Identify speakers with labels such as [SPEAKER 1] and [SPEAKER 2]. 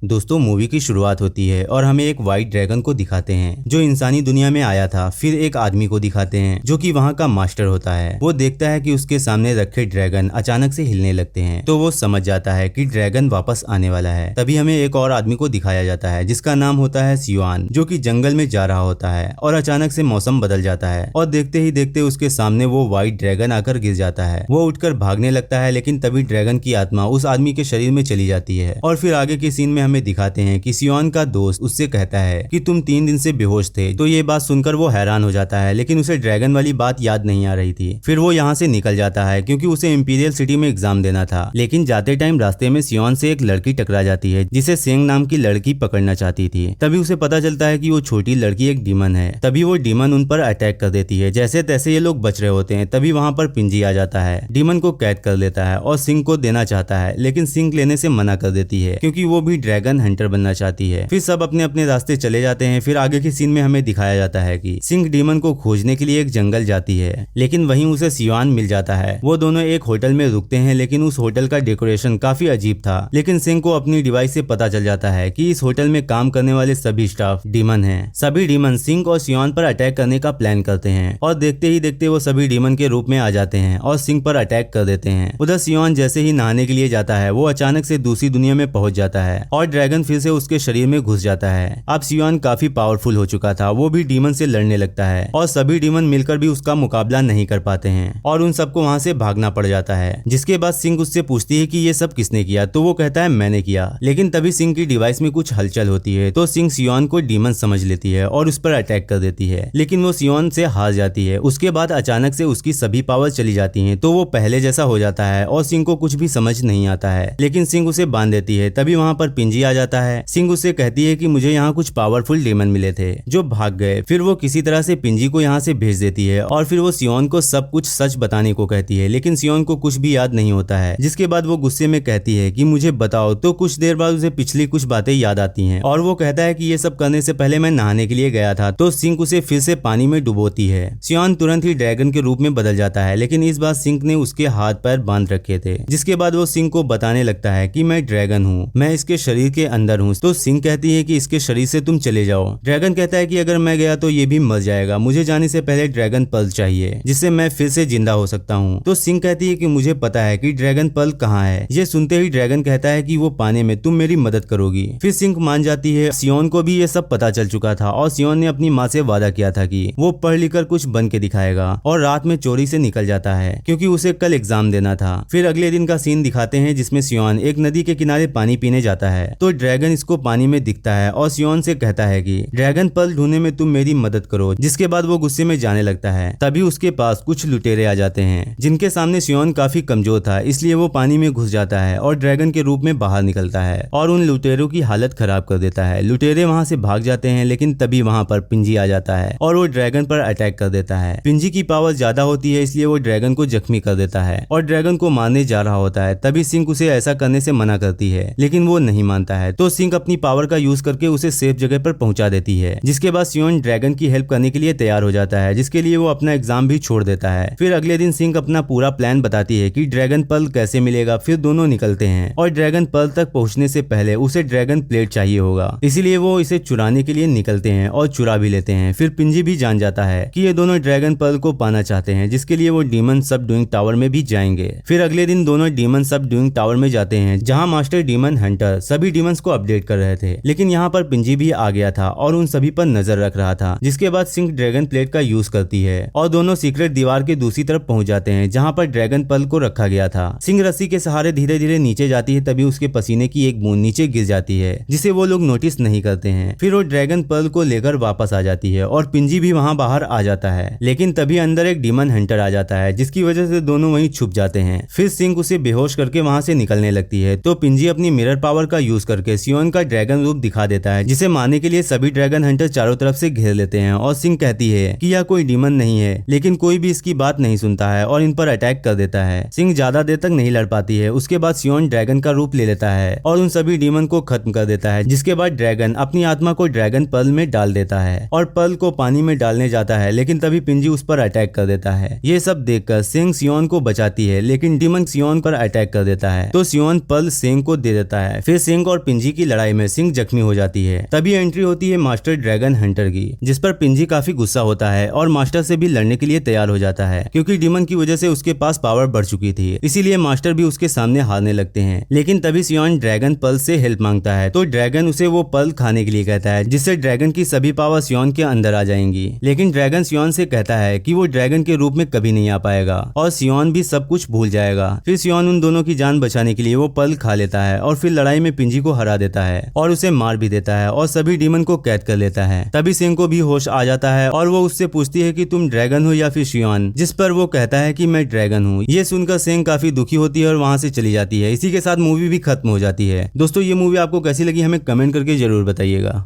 [SPEAKER 1] दोस्तों मूवी की शुरुआत होती है और हमें एक व्हाइट ड्रैगन को दिखाते हैं जो इंसानी दुनिया में आया था। फिर एक आदमी को दिखाते हैं जो कि वहाँ का मास्टर होता है। वो देखता है कि उसके सामने रखे ड्रैगन अचानक से हिलने लगते हैं तो वो समझ जाता है कि ड्रैगन वापस आने वाला है। तभी हमें एक और आदमी को दिखाया जाता है जिसका नाम होता है सियुआन, जो कि जंगल में जा रहा होता है और अचानक से मौसम बदल जाता है और देखते ही देखते उसके सामने वो व्हाइट ड्रैगन आकर गिर जाता है। वो उठकर भागने लगता है लेकिन तभी ड्रैगन की आत्मा उस आदमी के शरीर में चली जाती है। और फिर आगे के सीन में हमें दिखाते हैं कि सियुआन का दोस्त उससे कहता है कि तुम 3 दिन से बेहोश थे। तो ये बात सुनकर वो हैरान हो जाता है लेकिन उसे ड्रैगन वाली बात याद नहीं आ रही थी। फिर वो यहाँ से निकल जाता है क्योंकि उसे इंपीरियल सिटी में एग्जाम देना था। लेकिन जाते टाइम रास्ते में सियुआन से एक लड़की टकरा जाती है जिसे सेंग नाम की लड़की पकड़ना चाहती थी। तभी उसे पता चलता है कि वो छोटी लड़की एक डीमन है। तभी वो डीमन उन पर अटैक कर देती है। जैसे तैसे ये लोग बच रहे होते हैं तभी वहाँ पर पिंजी आ जाता है, डीमन को कैद कर लेता है और सिंह को देना चाहता है लेकिन सिंह लेने से मना कर देती है क्योंकि वो भी ड्रैगन हंटर बनना चाहती है। फिर सब अपने अपने रास्ते चले जाते हैं। फिर आगे के सीन में हमें दिखाया जाता है कि सिंह डीमन को खोजने के लिए एक जंगल जाती है लेकिन वहीं उसे सियुआन मिल जाता है। वो दोनों एक होटल में रुकते हैं लेकिन उस होटल का डेकोरेशन काफी अजीब था। लेकिन सिंह को अपनी डिवाइस से पता चल जाता है कि इस होटल में काम करने वाले सभी स्टाफ डीमन हैं। सभी डीमन सिंह और सियुआन पर अटैक करने का प्लान करते हैं और देखते ही देखते वो सभी डीमन के रूप में आ जाते हैं और सिंह पर अटैक कर देते हैं। उधर सियुआन जैसे ही नहाने के लिए जाता है वो अचानक से दूसरी दुनिया में पहुंच जाता है और ड्रैगन फिर से उसके शरीर में घुस जाता है। अब सियुआन काफी पावरफुल हो चुका था, वो भी डीमन से लड़ने लगता है और सभी डीमन मिलकर भी उसका मुकाबला नहीं कर पाते हैं और उन सबको वहां से भागना पड़ जाता है। जिसके बाद सिंह उससे पूछती है कि ये सब किसने किया, तो वो कहता है मैंने किया। लेकिन तभी सिंह की डिवाइस में कुछ हलचल होती है तो सिंह सियुआन को डीमन समझ लेती है और उस पर अटैक कर देती है लेकिन वो सियुआन से हार जाती है। उसके बाद अचानक से उसकी सभी पावर चली जाती है तो वो पहले जैसा हो जाता है और सिंह को कुछ भी समझ नहीं आता है लेकिन सिंह उसे बांध देती है। तभी वहाँ पर पिंजी आ जाता है। सिंह उससे कहती है कि मुझे यहाँ कुछ पावरफुल डीमन मिले थे जो भाग गए। फिर वो किसी तरह से पिंजी को यहाँ से भेज देती है और फिर वो सियुआन को सब कुछ सच बताने को कहती है लेकिन सियुआन को कुछ भी याद नहीं होता है। जिसके बाद वो गुस्से में कहती है कि मुझे बताओ। तो कुछ देर बाद उसे पिछली कुछ बातें याद आती हैं और वो कहता है कि ये सब करने से पहले मैं नहाने के लिए गया था। तो सिंह उसे फिर से पानी में डुबोती है। सियुआन तुरंत ही ड्रैगन के रूप में बदल जाता है लेकिन इस बार सिंह ने उसके हाथ पैर बांध रखे थे। जिसके बाद वो सिंह को बताने लगता है कि मैं ड्रैगन हूँ, मैं इसके शरीर के अंदर हूँ। तो सिंह कहती है कि इसके शरीर से तुम चले जाओ। ड्रैगन कहता है कि अगर मैं गया तो ये भी मर जाएगा, मुझे जाने से पहले ड्रैगन पर्ल चाहिए जिससे मैं फिर से जिंदा हो सकता हूँ। तो सिंह कहती है कि मुझे पता है कि ड्रैगन पर्ल कहाँ है। ये सुनते ही ड्रैगन कहता है कि वो पाने में, तुम मेरी मदद करोगी। फिर सिंह मान जाती है। सियुआन को भी ये सब पता चल चुका था और सियुआन ने अपनी माँ से वादा किया था कि वो पढ़ लिख कर कुछ बन के दिखाएगा और रात में चोरी से निकल जाता है क्योंकि उसे कल एग्जाम देना था। फिर अगले दिन का सीन दिखाते हैं जिसमें सियुआन एक नदी के किनारे पानी पीने जाता है तो ड्रैगन इसको पानी में दिखता है और सियुआन से कहता है कि ड्रैगन पर्ल ढूंढने में तुम मेरी मदद करो। जिसके बाद वो गुस्से में जाने लगता है। तभी उसके पास कुछ लुटेरे आ जाते हैं जिनके सामने सियुआन काफी कमजोर था इसलिए वो पानी में घुस जाता है और ड्रैगन के रूप में बाहर निकलता है और उन लुटेरों की हालत खराब कर देता है। लुटेरे वहां से भाग जाते हैं लेकिन तभी वहां पर पिंजी आ जाता है और वो ड्रैगन पर अटैक कर देता है। पिंजी की पावर ज्यादा होती है इसलिए वो ड्रैगन को जख्मी कर देता है और ड्रैगन को मारने जा रहा होता है। तभी सिंह उसे ऐसा करने से मना करती है लेकिन वो नहीं मानता है तो सिंह अपनी पावर का यूज करके उसे सेफ जगह पर पहुंचा देती है। जिसके बाद सियुआन ड्रैगन की हेल्प करने के लिए तैयार हो जाता है जिसके लिए वो अपना एग्जाम भी छोड़ देता है। फिर अगले दिन सिंह अपना पूरा प्लान बताती है कि ड्रैगन पर्ल कैसे मिलेगा। फिर दोनों निकलते हैं और ड्रैगन पर्ल तक पहुंचने से पहले उसे ड्रैगन प्लेट चाहिए होगा इसीलिए वो इसे चुराने के लिए निकलते हैं और चुरा भी लेते हैं। फिर पिंजी भी जान जाता है कि ये दोनों ड्रैगन पर्ल को पाना चाहते हैं जिसके लिए वो डीमन सब डूइंग टावर में भी जाएंगे। फिर अगले दिन दोनों डीमन सब डूइंग टावर में जाते हैं जहाँ मास्टर डीमन हंटर सभी डीमंस को अपडेट कर रहे थे लेकिन यहाँ पर पिंजी भी आ गया था और उन सभी पर नजर रख रहा था। जिसके बाद सिंह ड्रैगन प्लेट का यूज करती है और दोनों सीक्रेट दीवार के दूसरी तरफ पहुंच जाते हैं जहाँ पर ड्रैगन पर्ल को रखा गया था। सिंह रस्सी के सहारे धीरे धीरे नीचे जाती है तभी उसके पसीने की एक बूंद नीचे गिर जाती है जिसे वो लोग नोटिस नहीं करते हैं। फिर वो ड्रैगन पर्ल को लेकर वापस आ जाती है और पिंजी भी वहाँ बाहर आ जाता है लेकिन तभी अंदर एक डीमन हंटर आ जाता है जिसकी वजह से दोनों वहीं छुप जाते हैं। फिर सिंह उसे बेहोश करके वहाँ से निकलने लगती है तो पिंजी अपनी मिरर पावर का यूज करके सियुआन का ड्रैगन रूप दिखा देता है जिसे मारने के लिए सभी ड्रैगन हंटर चारों तरफ से घेर लेते हैं और सिंह कहती है कि यह कोई डीमन नहीं है लेकिन कोई भी इसकी बात नहीं सुनता है और इन पर अटैक कर देता है। सिंह ज्यादा देर तक नहीं लड़ पाती है। उसके बाद सियुआन ड्रैगन का रूप ले लेता है और उन सभी डीमन को खत्म कर देता है। जिसके बाद ड्रैगन अपनी आत्मा को ड्रैगन पर्ल में डाल देता है और पर्ल को पानी में डालने जाता है लेकिन तभी पिंजी उस पर अटैक कर देता है। ये सब देखकर सिंह सियुआन को बचाती है लेकिन डीमन सियुआन पर अटैक कर देता है तो सियुआन पर्ल सिंह को दे देता है। फिर सिंह और पिंजी की लड़ाई में सिंह जख्मी हो जाती है। तभी एंट्री होती है मास्टर ड्रैगन हंटर की, जिस पर पिंजी काफी गुस्सा होता है और मास्टर से भी लड़ने के लिए तैयार हो जाता है, क्योंकि डीमन की वजह से उसके पास पावर बढ़ चुकी थी, इसीलिए मास्टर भी उसके सामने हारने लगते हैं। लेकिन तभी सियोन ड्रैगन पल से हेल्प मांगता है, तो ड्रैगन उसे वो पल खाने के लिए कहता है, जिससे ड्रैगन की सभी पावर सियोन के अंदर आ जाएंगी। लेकिन ड्रैगन सियोन से कहता है कि वो ड्रैगन के रूप में कभी नहीं आ पाएगा और सियोन भी सब कुछ भूल जाएगा। फिर सियोन उन दोनों की जान बचाने के लिए वो पल खा लेता है और फिर लड़ाई में पिंजी को हरा देता है और उसे मार भी देता है और सभी डीमन को कैद कर लेता है। तभी सिंह को भी होश आ जाता है और वो उससे पूछती है कि तुम ड्रैगन हो या फिर सियोन, जिस पर वो कहता है कि मैं ड्रैगन हूँ। ये सुनकर सिंह काफी दुखी होती है और वहां से चली जाती है। इसी के साथ मूवी भी खत्म हो जाती है। दोस्तों, ये मूवी आपको कैसी लगी हमें कमेंट करके जरूर बताइएगा।